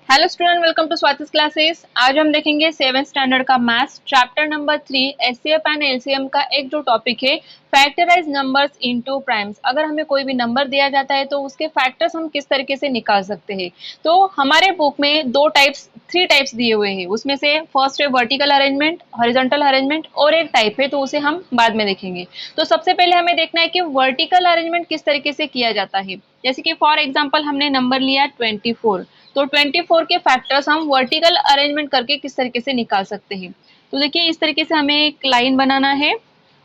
Hello student, welcome to Swati's classes. आज हम देखेंगे 7th स्टैंडर्ड का maths chapter number 3 HCF and LCM का एक जो टॉपिक है फैक्टराइज नंबर्स इनटू प्राइम्स। अगर हमें कोई भी नंबर दिया जाता है तो उसके फैक्टर्स हम किस तरीके से निकाल सकते हैं। तो हमारे बुक में थ्री टाइप्स दिए हुए हैं। उसमें से फर्स्ट है वर्टिकल अरेंजमेंट, हॉरिजॉन्टल अरेंजमेंट और एक टाइप है तो उसे हम बाद में देखेंगे। तो सबसे पहले हमें देखना है कि वर्टिकल अरेंजमेंट किस तरीके से किया जाता है। जैसे कि फॉर एग्जाम्पल हमने नंबर लिया 24, तो 24 के फैक्टर्स हम वर्टिकल अरेंजमेंट करके किस तरीके से निकाल सकते हैं। तो देखिए इस तरीके से हमें एक लाइन बनाना है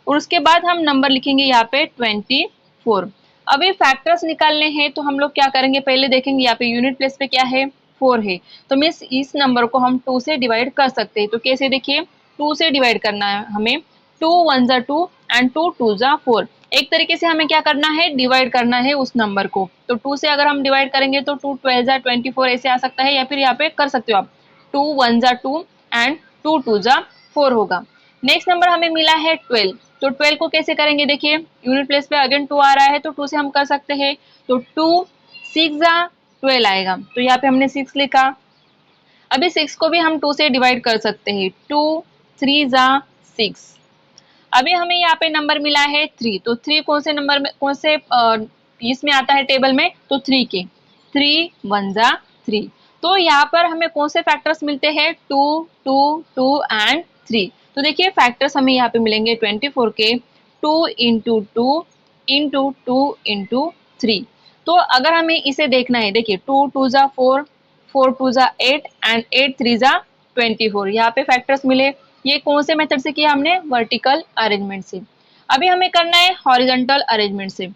और उसके बाद हम नंबर लिखेंगे यहाँ पे 24। अभी फैक्टर्स निकालने हैं तो हम लोग क्या करेंगे, पहले देखेंगे यहाँ पे यूनिट प्लेस पे क्या है 4 है। तो मिस इस नंबर को हम 2 से डिवाइड कर सकते हैं। तो कैसे, देखिए 2 से डिवाइड करना है हमें। 2 1 जा 2 एंड 2 2 जा 4। एक तरीके से हमें क्या करना है, डिवाइड करना है उस नंबर को। तो 2 से अगर हम डिवाइड करेंगे तो 2 12 जा 24 ऐसे आ सकता है, या फिर यहाँ पे कर सकते हो आप 2 1 जा 2 एंड 2 2 जा 4 होगा। नेक्स्ट नंबर हमें मिला है 12। तो 12 को कैसे करेंगे, देखिए यूनिट प्लेस पे अगेन 2 आ रहा है तो 2 से हम कर सकते हैं। तो 2 6 जा 12 आएगा, तो यहाँ पे हमने 6 लिखा। अभी 6 को भी हम 2 से डिवाइड कर सकते हैं। 2 3 जा 6। अभी हमें यहाँ पे नंबर मिला है 3। तो 3 कौन से नंबर में, कौन से इसमें आता है टेबल में, तो 3 के 3 1 जा 3। तो यहाँ पर हमें कौन से फैक्टर्स मिलते हैं, 2 2 2 एंड 3। तो देखिए फैक्टर्स हमें यहाँ पे मिलेंगे 24 के 2 इंटू 2 इंटू 2 इंटू 3। तो अगर हमें इसे देखना है, देखिए 2 2 जा 4, 4 2 जा 8 एंड 8 3 जा 24। यहाँ पे फैक्टर्स मिले। ये कौन से मेथड से किया हमने, वर्टिकल अरेंजमेंट से। अभी हमें करना है हॉरिजॉन्टल अरेंजमेंट से।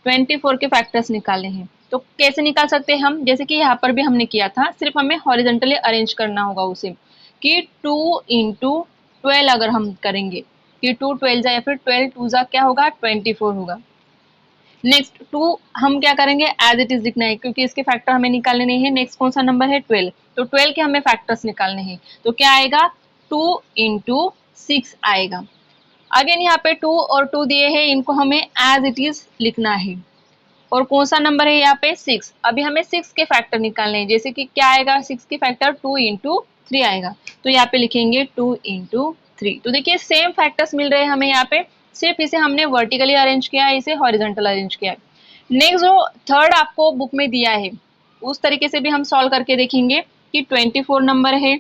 24 के फैक्टर्स निकालने हैं। तो कैसे निकाल सकते हैं हम, जैसे कि यहाँ पर भी हमने किया था, सिर्फ हमें हॉरिजॉन्टली अरेंज करना होगा उसे कि 2 इंटू 12 अगर हम करेंगे कि 2 12 जा या फिर 12 2 जा क्या होगा 24 होगा। नेक्स्ट 2 हम क्या करेंगे, एज इट इज लिखना है क्योंकि इसके फैक्टर हमें निकालने नहीं है। नेक्स्ट कौन सा नंबर है 12। तो 12 के हमें फैक्टर्स निकालने हैं। तो क्या आएगा 2 इंटू 6 आएगा। अगेन यहाँ पे 2 और 2 दिए हैं, इनको हमें एज इट इज लिखना है। और कौन सा नंबर है यहाँ पे 6। अभी हमें 6 के फैक्टर निकालने हैं, जैसे कि क्या आएगा 6 के फैक्टर 2 इंटू 3 आएगा। तो यहाँ पे लिखेंगे 2 इंटू 3। तो देखिए सेम फैक्टर्स मिल रहे हैं हमें यहाँ पे, सिर्फ इसे हमने वर्टिकली अरेंज किया है, इसे हॉरिजॉन्टल अरेंज किया है। नेक्स्ट जो थर्ड आपको बुक में दिया है उस तरीके से भी हम सॉल्व करके देखेंगे कि 24 नंबर है,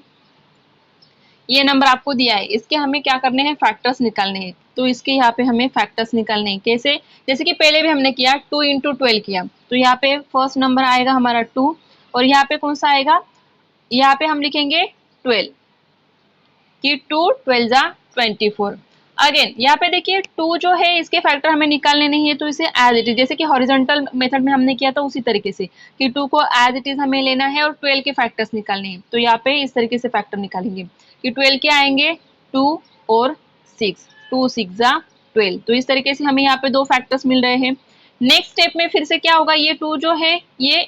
ये नंबर आपको दिया है, इसके हमें क्या करने हैं, फैक्टर्स निकालने हैं। तो इसके यहाँ पे हमें फैक्टर्स निकालने हैं। कैसे, जैसे कि पहले भी हमने किया 2 इंटू 12 किया। तो यहाँ पे फर्स्ट नंबर आएगा हमारा 2 और यहाँ पे कौन सा आएगा, यहाँ पे हम लिखेंगे 12 कि 2 12 जा 24। अगेन यहाँ पे देखिए 2 जो है इसके फैक्टर हमें निकालने नहीं है, तो इसे एज इट इज, जैसे कि हॉरिजॉन्टल मेथड में हमने किया था उसी तरीके से कि 2 को एज इट इज हमें लेना है और 12 के फैक्टर्स निकालने हैं। तो यहाँ पे इस तरीके से फैक्टर निकालेंगे कि 12 के आएंगे 2 और 6, 2 6 जा 12। तो इस तरीके से हमें यहाँ पे दो फैक्टर्स मिल रहे हैं। नेक्स्ट स्टेप में फिर से क्या होगा, ये 2 जो है ये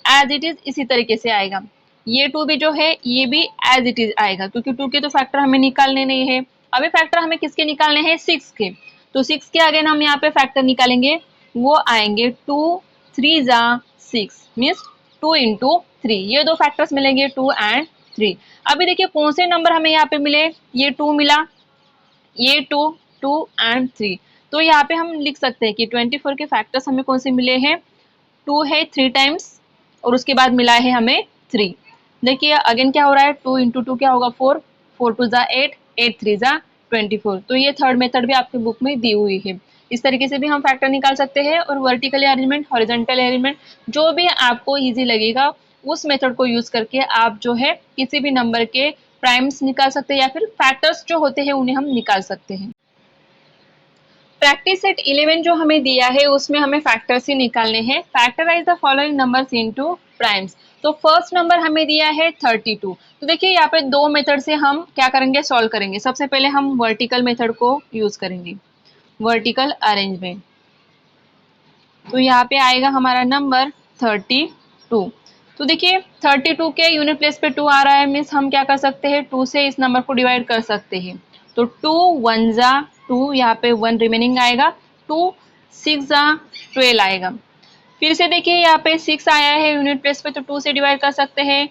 एज इट इज इसी तरीके से आएगा। ये 2 भी जो है ये भी एज इट इज आएगा, क्योंकि 2 के तो फैक्टर हमें निकालने नहीं है। अभी फैक्टर हमें किसके निकालने हैं, 6 के। तो 6 के अगेन हम यहाँ पे फैक्टर निकालेंगे, वो आएंगे 2 3 जा 6 मीन्स 2 इंटू 3। ये दो फैक्टर्स मिलेंगे 2 एंड 3। अभी देखिए कौन से नंबर हमें यहाँ पे मिले, ये 2 मिला, ये 2 2 एंड 3। तो यहाँ पे हम लिख सकते हैं कि 24 के फैक्टर्स हमें कौन से मिले हैं, 2 है 3 टाइम्स और उसके बाद मिला है हमें 3। देखिए अगेन क्या हो रहा है, 2 इंटू 2 क्या होगा 4, 4 2 जा 8, 8 3 जा 24। तो ये थर्ड मेथड भी आपके बुक में दी हुई है। इस तरीके से भी हम फैक्टर निकाल सकते हैं। और वर्टिकली अरेंजमेंट, हॉरिजॉन्टल अरेंजमेंट, जो भी आपको इजी लगेगा उस मेथड को यूज करके आप जो है किसी भी नंबर के प्राइम्स निकाल सकते हैं या फिर फैक्टर्स जो होते हैं उन्हें हम निकाल सकते हैं। प्रैक्टिस सेट 11 जो हमें दिया है उसमें हमें फैक्टर्स ही निकालने हैं। Factorise the following numbers into primes. तो फर्स्ट नंबर हमें दिया है 32। तो देखिए यहाँ पे दो मेथड से हम क्या करेंगे, सॉल्व करेंगे। सबसे पहले हम वर्टिकल मेथड को यूज करेंगे, वर्टिकल अरेंजमेंट। तो यहाँ पे आएगा हमारा नंबर 32। तो देखिए 32 के यूनिट प्लेस पे 2 आ रहा है, मीन्स हम क्या कर सकते हैं, 2 से इस नंबर को डिवाइड कर सकते हैं। तो 2 1 जा 2, यहाँ पे 1 रिमेनिंग आएगा, 2 6 जा 12 आएगा। फिर से देखिए यहाँ पे 6 आया है यूनिट प्लेस पे, तो 2 से डिवाइड कर सकते हैं।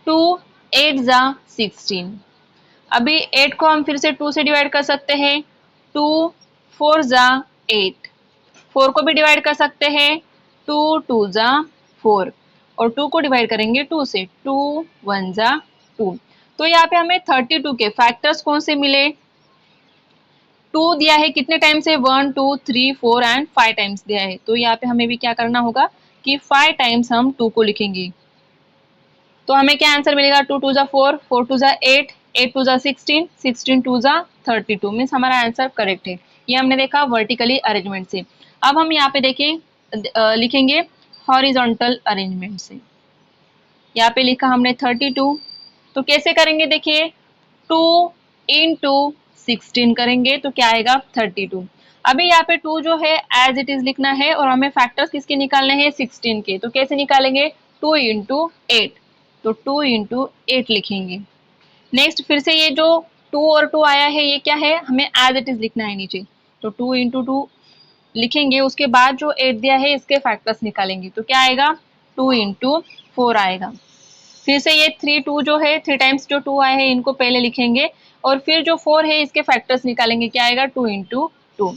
2 8 जा 16। अभी 8 को हम फिर से 2 से डिवाइड कर सकते हैं, 2 4 जा 8। 4 को भी डिवाइड कर सकते हैं, 2 2 जा 4 और 2 को डिवाइड करेंगे 2 से, 2 1 जा 2। तो यहाँ पे हमें 32 के फैक्टर्स कौन से मिले, 2 दिया है, कितने टाइम्स है, 1 2 3 4 एंड 5 टाइम्स दिया है। तो यहाँ पे हमें भी क्या करना होगा कि 5 टाइम्स हम 2 को लिखेंगे। तो हमें क्या आंसर मिलेगा, 2 2 जा 4, 4 2 जा 8, 8 2 जा 16, 16 2 जा 32, मीन्स हमारा आंसर करेक्ट है। ये हमने देखा वर्टिकली अरेंजमेंट से। अब हम यहाँ पे देखें लिखेंगे हॉरिजॉन्टल अरेंजमेंट से। यहाँ पे लिखा हमने 32, तो कैसे करेंगे देखिए, 2 इंटू 16 करेंगे तो क्या आएगा 32। अभी यहाँ पे 2 जो है एज इट इज लिखना है और हमें फैक्टर्स किसके निकालने हैं 16 के, तो कैसे निकालेंगे 2 इंटू 8, तो 2 इंटू 8 लिखेंगे। नेक्स्ट फिर से ये जो 2 और 2 आया है ये क्या है, हमें एज इट इज लिखना है नीचे, तो 2 इंटू 2 लिखेंगे, उसके बाद जो 8 दिया है इसके फैक्टर्स निकालेंगे तो क्या आएगा 2 इंटू 4 आएगा। फिर से ये 3 2 जो है 3 टाइम्स जो 2 आए हैं इनको पहले लिखेंगे और फिर जो 4 है इसके फैक्टर्स निकालेंगे, क्या आएगा 2 इंटू 2।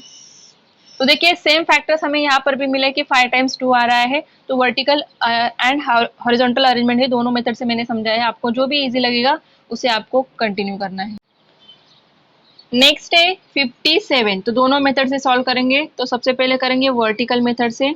तो देखिए सेम फैक्टर्स हमें यहाँ पर भी मिले कि 5 टाइम्स 2 आ रहा है। तो वर्टिकल एंड हॉरिजॉन्टल अरेंजमेंट है, दोनों मेथड से मैंने समझाया है, आपको जो भी इजी लगेगा उसे आपको कंटिन्यू करना है। नेक्स्ट है 57, तो दोनों मेथड से सॉल्व करेंगे। तो सबसे पहले करेंगे वर्टिकल मेथड से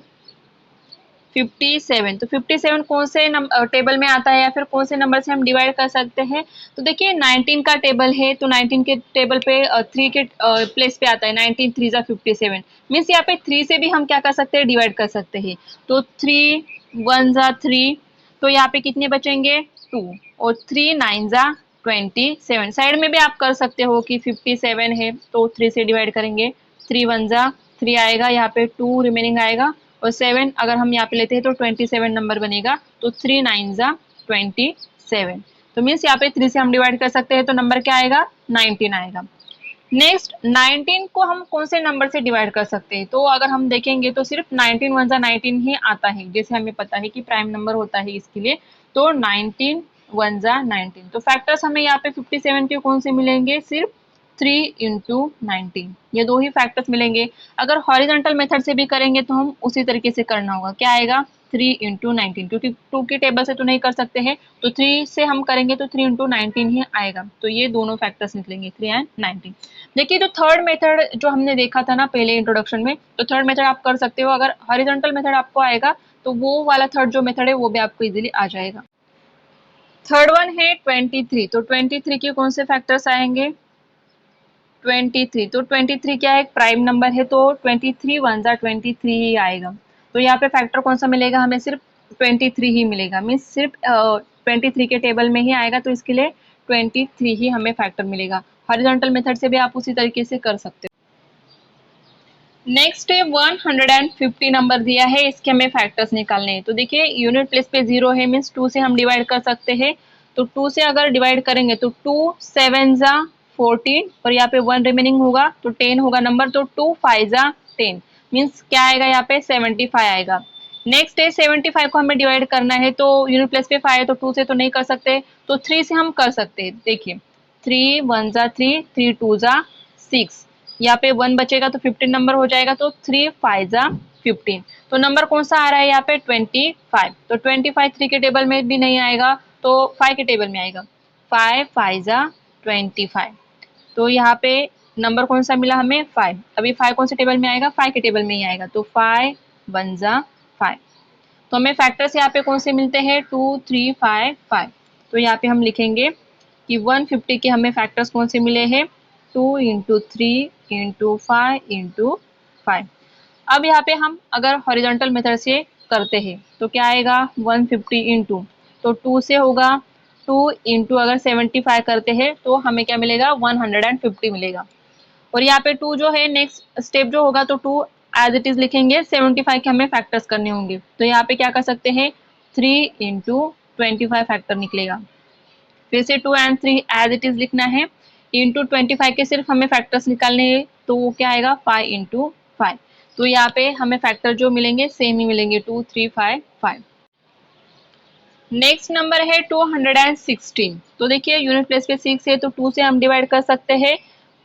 57। तो 57 कौन से टेबल में आता है या फिर कौन से नंबर से हम डिवाइड कर सकते हैं, तो देखिए 19 का टेबल है, तो 19 के टेबल पे 3 के प्लेस पे आता है, 19 3 जा 57, मीन्स यहाँ पे 3 से भी हम क्या कर सकते हैं डिवाइड कर सकते हैं। तो 3 1 जा 3, तो यहाँ पे कितने बचेंगे 2 और 3 9 जा 27। साइड में भी आप कर सकते हो कि 57 है तो 3 से डिवाइड करेंगे, 3 1 जा 3 आएगा, यहाँ पे 2 रिमेनिंग आएगा और 7 अगर हम यहाँ पे लेते हैं तो 27 नंबर बनेगा, तो 3 9 जा 27। तो मीन्स यहाँ पे 3 से हम डिवाइड कर सकते हैं तो नंबर क्या आएगा 19 आएगा। नेक्स्ट 19 को हम कौन से नंबर से डिवाइड कर सकते हैं, तो अगर हम देखेंगे तो सिर्फ 19 1 जा 19 ही आता है, जैसे हमें पता है कि प्राइम नंबर होता है इसके लिए, तो 19 1 जा 19। तो फैक्टर्स हमें यहाँ पे 57 के कौन से मिलेंगे, सिर्फ 3 इंटू 19, ये दो ही फैक्टर्स मिलेंगे। अगर हॉरिजॉन्टल मेथड से भी करेंगे तो हम उसी तरीके से करना होगा, क्या आएगा 3 इंटू 19, क्योंकि 2 की टेबल से तो नहीं कर सकते हैं, तो 3 से हम करेंगे तो 3 इंटू 19 ही आएगा। तो ये दोनों फैक्टर्स निकलेंगे 3 एंड 19। देखिए जो थर्ड मेथड जो हमने देखा था ना पहले इंट्रोडक्शन में, तो थर्ड मेथड आप कर सकते हो। अगर हॉरिजॉन्टल मेथड आपको आएगा तो वो वाला थर्ड जो मेथड है वो भी आपको इजीली आ जाएगा। थर्ड वन है 23, तो 23 के कौन से फैक्टर्स आएंगे 23, तो 23 क्या है, एक प्राइम नंबर है, तो 23 1 जा 23 ही आएगा। तो यहाँ पे फैक्टर कौन सा मिलेगा, हमें सिर्फ 23 ही मिलेगा, मीन्स सिर्फ 23 के टेबल में ही आएगा, तो इसके लिए 23 ही हमें फैक्टर मिलेगा। हॉरिजॉन्टल मेथड से भी आप उसी तरीके से कर सकते हो। नेक्स्ट है 150 नंबर दिया है, इसके हमें फैक्टर्स निकालने हैं। तो देखिए यूनिट प्लेस पे 0 है, मीन्स 2 से हम डिवाइड कर सकते हैं, तो 2 से अगर डिवाइड करेंगे तो 2 7 जा 14 और यहाँ पे 1 रिमेनिंग होगा तो 10 होगा नंबर, तो 2 5 जा 10, मीन्स क्या आएगा यहाँ पे 75 आएगा। नेक्स्ट है 75 को हमें डिवाइड करना है, तो यूनिट प्लेस पे 5 है तो 2 से तो नहीं कर सकते, तो 3 से हम कर सकते हैं। देखिए 3 1 जा 3, 3 2 जा 6, यहाँ पे 1 बचेगा तो 15 नंबर हो जाएगा, तो 3 5 जा 15, तो नंबर कौन सा आ रहा है यहाँ पे 25। तो 25 3 के टेबल में भी नहीं आएगा तो 5 के टेबल में आएगा, 5 5 जा 25, तो यहाँ पे नंबर कौन सा मिला हमें 5। अभी 5 कौन से टेबल में आएगा, 5 के टेबल में ही आएगा, तो 5 1 जा 5। तो हमें फैक्टर्स यहाँ पे कौन से मिलते हैं 2 3 5 5। तो यहाँ पे हम लिखेंगे कि 150 के हमें फैक्टर्स कौन से मिले हैं 2 इंटू 3 इंटू 5 इंटू 5। अब यहाँ पे हम अगर हॉरिजॉन्टल मेथड से करते हैं तो क्या आएगा 150 इंटू, तो 2 से होगा 2 इंटू अगर 75 करते हैं तो हमें क्या मिलेगा 150 मिलेगा। और यहाँ पे 2 जो है नेक्स्ट स्टेप जो होगा तो 2 एज इट इज लिखेंगे, 75 के हमें फैक्टर्स करने होंगे, तो यहाँ पे क्या कर सकते हैं 3 इंटू 25 फैक्टर निकलेगा। फिर से 2 एंड 3 एज इट इज लिखना है, इंटू 25 के सिर्फ हमें फैक्टर्स निकालने हैं, तो वो क्या आएगा 5 इंटू 5। तो यहाँ पे हमें फैक्टर जो मिलेंगे सेम ही मिलेंगे 2 3 5 5। नेक्स्ट नंबर है 216। तो देखिए यूनिट प्लेस पे 6 है तो 2 से हम डिवाइड कर सकते हैं,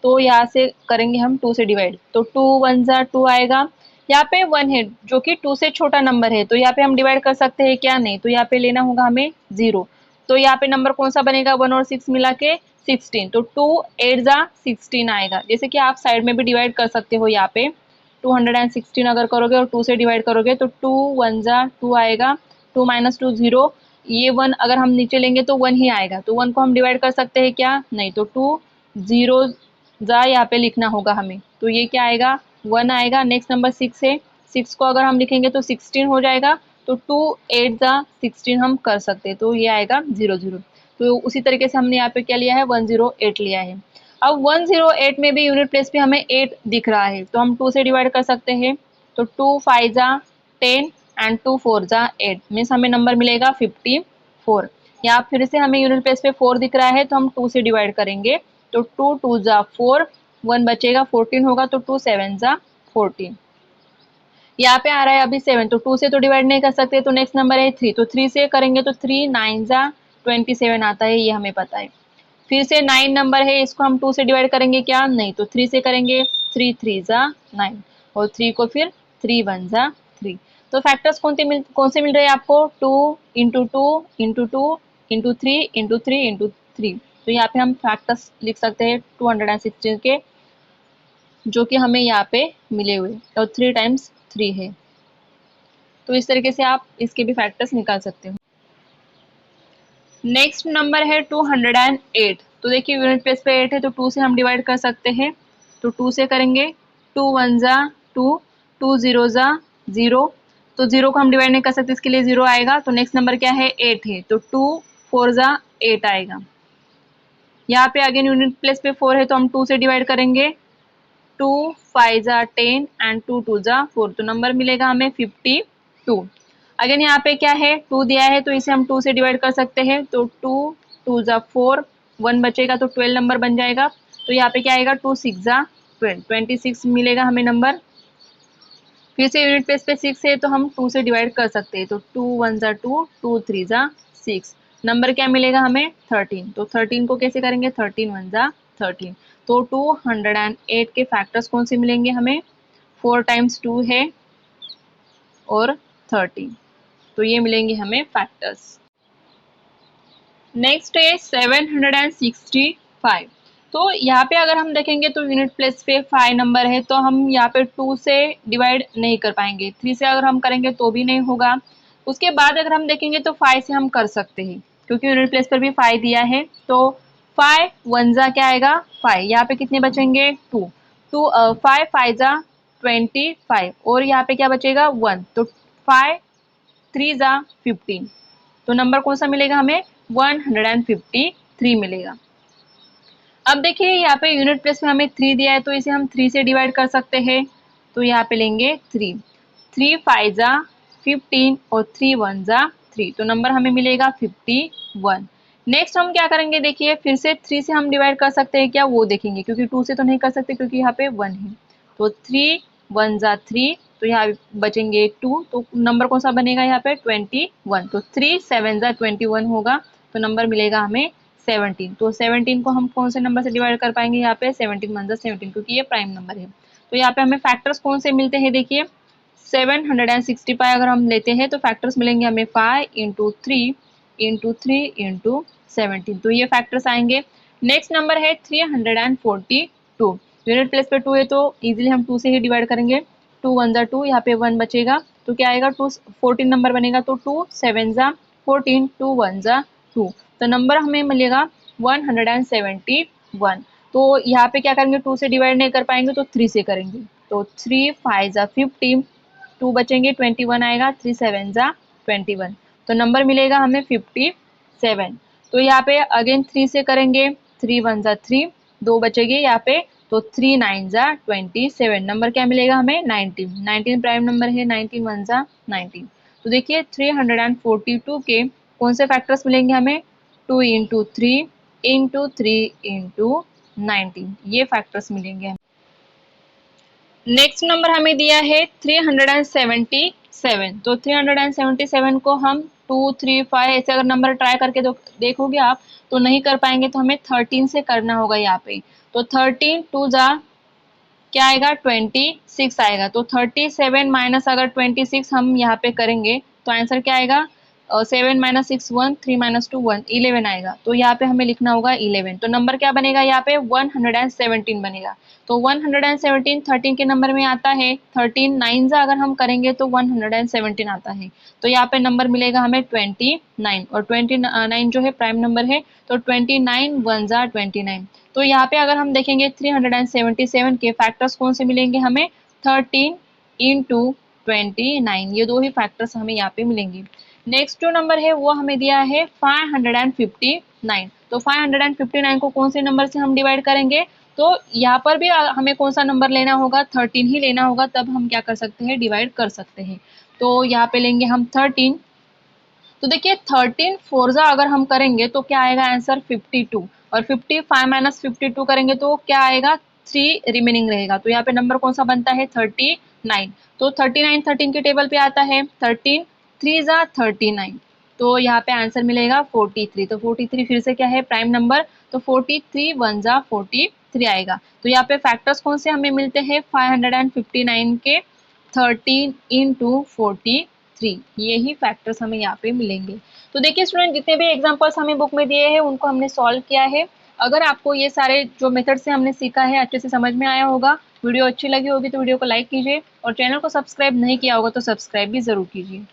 तो यहाँ से करेंगे हम 2 से डिवाइड, तो 2 1 जा 2 आएगा। यहाँ पे 1 है जो कि 2 से छोटा नंबर है, तो यहाँ पे हम डिवाइड कर सकते हैं क्या? नहीं, तो यहाँ पे लेना होगा हमें 0। तो यहाँ पे नंबर कौन सा बनेगा? 1 और 6 मिला के 16, तो 2 8 जा 16 आएगा। जैसे कि आप साइड में भी डिवाइड कर सकते हो, यहाँ पे 216 अगर करोगे और 2 से डिवाइड करोगे तो 2 1 जा 2 आएगा, 2 माइनस 2 0, ये 1 अगर हम नीचे लेंगे तो 1 ही आएगा, तो 1 को हम डिवाइड कर सकते हैं क्या? नहीं, तो 2 0 जा यहाँ पे लिखना होगा हमें, तो ये क्या आएगा? 1 आएगा। नेक्स्ट नंबर 6 है, 6 को अगर हम लिखेंगे तो 16 हो जाएगा, तो 2 8 जा 16 हम कर सकते हैं, तो ये आएगा 0 0। तो उसी तरीके से हमने यहाँ पे क्या लिया है? 108 लिया है। अब 108 में भी यूनिट प्लेस पे हमें 8 दिख रहा है, तो हम 2 से डिवाइड कर सकते हैं, तो 2 5 जा 10 एंड 2 4 जा 8, मीन्स हमें नंबर मिलेगा 54। यहाँ फिर से हमें यूनिट प्लेस पे 4 दिख रहा है, तो हम 2 से डिवाइड करेंगे, तो 2 2 जा 4, 1 बचेगा 14 होगा, तो 2 7 जा 14। यहाँ पे आ रहा है अभी 7, तो 2 से तो डिवाइड नहीं कर सकते, तो नेक्स्ट नंबर है 3, तो 3 से करेंगे तो 3 9 जा 27 आता है, ये हमें पता है। फिर से 9 नंबर है, इसको हम 2 से डिवाइड करेंगे क्या? नहीं, तो 3 से करेंगे, 3 3 जा 9, और 3 को फिर 3 1 जा 3। तो फैक्टर्स कौन से मिल रहे हैं आपको? 2 into 2 into 2 into 3 into 3 into 3। तो यहाँ पे हम फैक्टर्स लिख सकते हैं 216 के, जो कि हमें यहाँ पे मिले हुए, और 3 टाइम्स 3 है। तो इस तरीके से आप इसके भी फैक्टर्स निकाल सकते हो। नेक्स्ट नंबर है 208। तो देखिए यूनिट प्लेस पे 8 है, तो 2 से हम डिवाइड कर सकते हैं, तो 2 से करेंगे, 2 1 जा 2, 2 0 जा 0, तो 0 को हम डिवाइड नहीं कर सकते, इसके लिए 0 आएगा। तो नेक्स्ट नंबर क्या है? 8 है, तो 2 4 जा 8 आएगा। यहाँ पे अगेन यूनिट प्लेस पे 4 है, तो हम 2 से डिवाइड करेंगे, 2 5 जा 10 एंड 2 2 जा 4, तो नंबर मिलेगा हमें 52। अगेन यहाँ पे क्या है? 2 दिया है, तो इसे हम 2 से डिवाइड कर सकते हैं, तो 2 2 जा 4, 1 बचेगा, तो 12 नंबर बन जाएगा। तो यहाँ पे क्या आएगा? 2 6 जा 12, 26 मिलेगा हमें नंबर। फिर से यूनिट प्लेस पे 6 है, तो हम 2 से डिवाइड कर सकते हैं, तो 2 1 जा 2, 2 3 जा 6, नंबर क्या मिलेगा हमें? 13। तो 13 को कैसे करेंगे? 13 1 जा 13। तो 208 के फैक्टर्स कौन से मिलेंगे हमें? 4 टाइम्स 2 है और 13, तो ये मिलेंगे हमें फैक्टर्स। नेक्स्ट है 765। तो यहाँ पे अगर हम देखेंगे तो यूनिट प्लेस पे 5 नंबर है, तो हम यहाँ पे 2 से डिवाइड नहीं कर पाएंगे, 3 से अगर हम करेंगे तो भी नहीं होगा। उसके बाद अगर हम देखेंगे तो 5 से हम कर सकते हैं, क्योंकि यूनिट प्लेस पर भी 5 दिया है, तो 5 1 जा क्या आएगा? 5। यहाँ पे कितने बचेंगे? 2 2 5 5 जा 25, और यहाँ पे क्या बचेगा? 1, तो 5 3 जा 15, तो नंबर कौन सा मिलेगा हमें? 153 मिलेगा। अब देखिए यहाँ पे यूनिट प्लेस में हमें 3 दिया है, तो इसे हम 3 से डिवाइड कर सकते हैं, तो यहाँ पे लेंगे 3 3 5 जा 15 और 3 1 जा 3, तो नंबर हमें मिलेगा 51। नेक्स्ट हम क्या करेंगे? देखिए फिर से 3 से हम डिवाइड कर सकते हैं क्या, वो देखेंगे, क्योंकि 2 से तो नहीं कर सकते क्योंकि यहाँ पे 1 है, तो 3 1 जा 3, तो यहाँ बचेंगे 2, तो नंबर कौन सा बनेगा यहाँ पे? 21, तो 3 7 जा 21 होगा, तो नंबर मिलेगा हमें 17। तो 17 को हम कौन से नंबर से डिवाइड कर पाएंगे? यहाँ पे 17 1 जा 17, क्योंकि ये प्राइम नंबर है। तो यहाँ पे हमें फैक्टर्स कौन से मिलते हैं? देखिए 765 अगर हम लेते हैं तो फैक्टर्स मिलेंगे हमें 5 इंटू 3 इंटू 3 इंटू 17, तो ये फैक्टर्स आएंगे। नेक्स्ट नंबर है 342। यूनिट प्लेस पे 2 है, तो इजीली हम 2 से ही डिवाइड करेंगे, 2 1 जा 2, यहाँ पे 1 बचेगा, तो क्या आएगा? 14 नंबर बनेगा, तो 2 7 जा 14, 2 1 जा 2, तो नंबर हमें मिलेगा 171। तो यहाँ पे क्या करेंगे? 2 से डिवाइड नहीं कर पाएंगे, तो 3 से करेंगे, तो 3 5 जा 50, 2 बचेंगे 21 आएगा, 3 7 जा 21, तो नंबर मिलेगा हमें 57। तो यहाँ पे अगेन 3 से करेंगे, 3 1 जा 3, 2 बचेंगे यहाँ पे, तो 3 9 जा 27, नंबर क्या मिलेगा हमें? 19। 19 प्राइम नंबर है, 19 1 जा 19। तो देखिए 342 के कौन से फैक्टर्स मिलेंगे हमें? 2 इंटू 3 इंटू 3 इंटू 19, ये फैक्टर्स मिलेंगे। नेक्स्ट नंबर हमें दिया है 376। 7। तो 377 को हम 2, 3, 5 ऐसे अगर नंबर ट्राई करके देखोगे आप तो नहीं कर पाएंगे, तो हमें 13 से करना होगा यहाँ पे। तो 13 2 जा क्या आएगा 26 आएगा। तो 37 माइनस अगर 26 हम यहाँ पे करेंगे तो आंसर क्या आएगा 7 माइनस 6 1, 3 माइनस 2 1, 11 आएगा। तो यहाँ पे हमें लिखना होगा 11। तो नंबर क्या बनेगा यहाँ पे 117 बनेगा। तो 117 13 के नंबर में आता है। 13 9 जा अगर हम करेंगे तो 117 आता है। तो यहाँ पे नंबर मिलेगा हमें 29 और 29 जो है प्राइम नंबर है। तो 29 1 जा 29। तो यहाँ पे अगर हम देखेंगे 377 के फैक्टर्स कौन से मिलेंगे हमें 13 इंटू 29, ये दो ही फैक्टर्स हमें यहाँ पे मिलेंगे। नेक्स्ट जो नंबर है वो हमें दिया है 559। तो 559 को कौन से नंबर से हम डिवाइड करेंगे, तो यहाँ पर भी हमें कौन सा नंबर लेना होगा 13 ही लेना होगा, तब हम क्या कर सकते हैं डिवाइड कर सकते हैं। तो यहाँ पे लेंगे हम 13। तो देखिए 13 फोरजा अगर हम करेंगे तो क्या आएगा आंसर 52 और 55 माइनस 52 करेंगे तो क्या आएगा 3 रिमेनिंग रहेगा। तो यहाँ पे नंबर कौन सा बनता है 39। तो 39 13 के टेबल पे आता है। 13 3 जा 39। तो यहाँ पे आंसर मिलेगा 43। तो 43 फिर से क्या है प्राइम नंबर। तो 43 1 जा 43 आएगा। तो यहाँ पे फैक्टर्स कौन से हमें मिलते हैं 559 के 13 इंटू 43, यही फैक्टर्स हमें यहाँ पे मिलेंगे। तो देखिए स्टूडेंट जितने भी एग्जांपल्स हमें बुक में दिए हैं उनको हमने सॉल्व किया है। अगर आपको ये सारे जो मेथड से हमने सीखा है अच्छे से समझ में आया होगा, वीडियो अच्छी लगी होगी तो वीडियो को लाइक कीजिए और चैनल को सब्सक्राइब नहीं किया होगा तो सब्सक्राइब भी जरूर कीजिए।